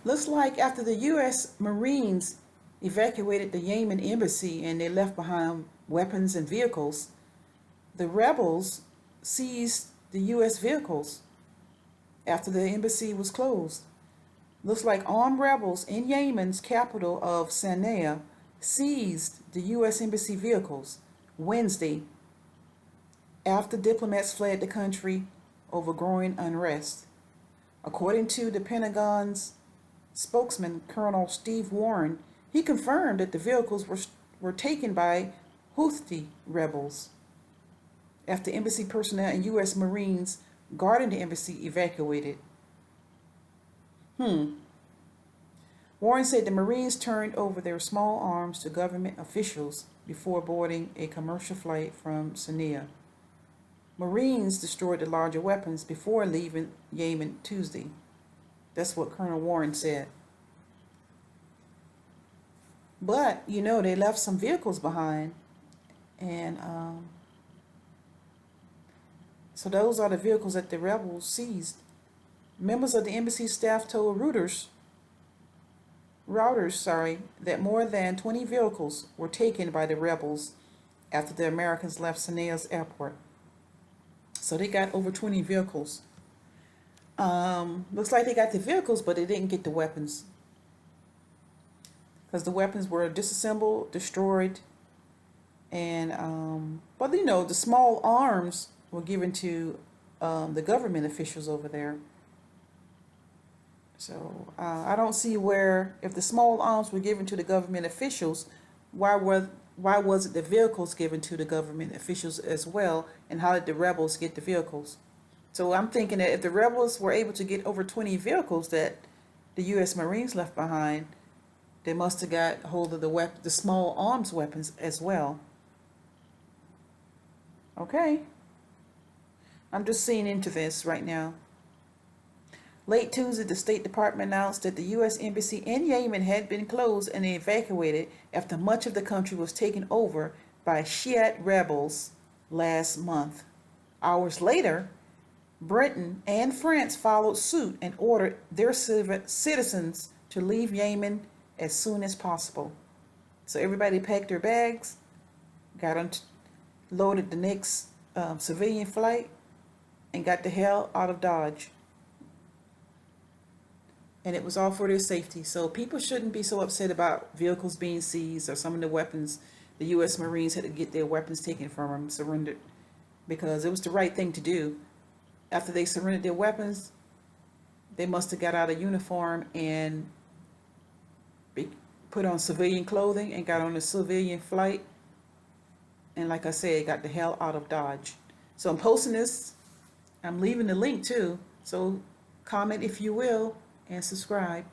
Looks like after the U.S. Marines evacuated the Yemen embassy and they left behind weapons and vehicles, the rebels seized the U.S. vehicles after the embassy was closed. Looks like armed rebels in Yemen's capital of Sana'a seized the U.S. embassy vehicles Wednesday after diplomats fled the country over growing unrest. According to the Pentagon's spokesman, Colonel Steve Warren, he confirmed that the vehicles were taken by Houthi rebels after embassy personnel and U.S. Marines guarding the embassy evacuated. Warren said the Marines turned over their small arms to government officials before boarding a commercial flight from Sana'a. Marines destroyed the larger weapons before leaving Yemen Tuesday. That's what Colonel Warren said. But, they left some vehicles behind. And so those are the vehicles that the rebels seized. Members of the embassy staff told Reuters, that more than 20 vehicles were taken by the rebels after the Americans left Sana'a's airport. So they got over 20 vehicles. Looks like they got the vehicles, but they didn't get the weapons. Because the weapons were disassembled, destroyed, and but the small arms were given to the government officials over there. So I don't see where, if the small arms were given to the government officials, why wasn't the vehicles given to the government officials as well, and how did the rebels get the vehicles? So I'm thinking that if the rebels were able to get over 20 vehicles that the U.S. Marines left behind, they must have got hold of the small arms weapons as well. Okay. I'm just seeing into this right now. Late Tuesday, the State Department announced that the U.S. Embassy in Yemen had been closed and evacuated after much of the country was taken over by Shiite rebels last month. Hours later, Britain and France followed suit and ordered their citizens to leave Yemen as soon as possible. So everybody packed their bags, got on, loaded the next civilian flight, and got the hell out of Dodge. And it was all for their safety. So people shouldn't be so upset about vehicles being seized or some of the weapons. The U.S. Marines had to get their weapons taken from them, surrendered, because it was the right thing to do. After they surrendered their weapons, they must have got out of uniform and put on civilian clothing and got on a civilian flight. And like I said, got the hell out of Dodge. So I'm posting this. I'm leaving the link too. So comment if you will, and subscribe.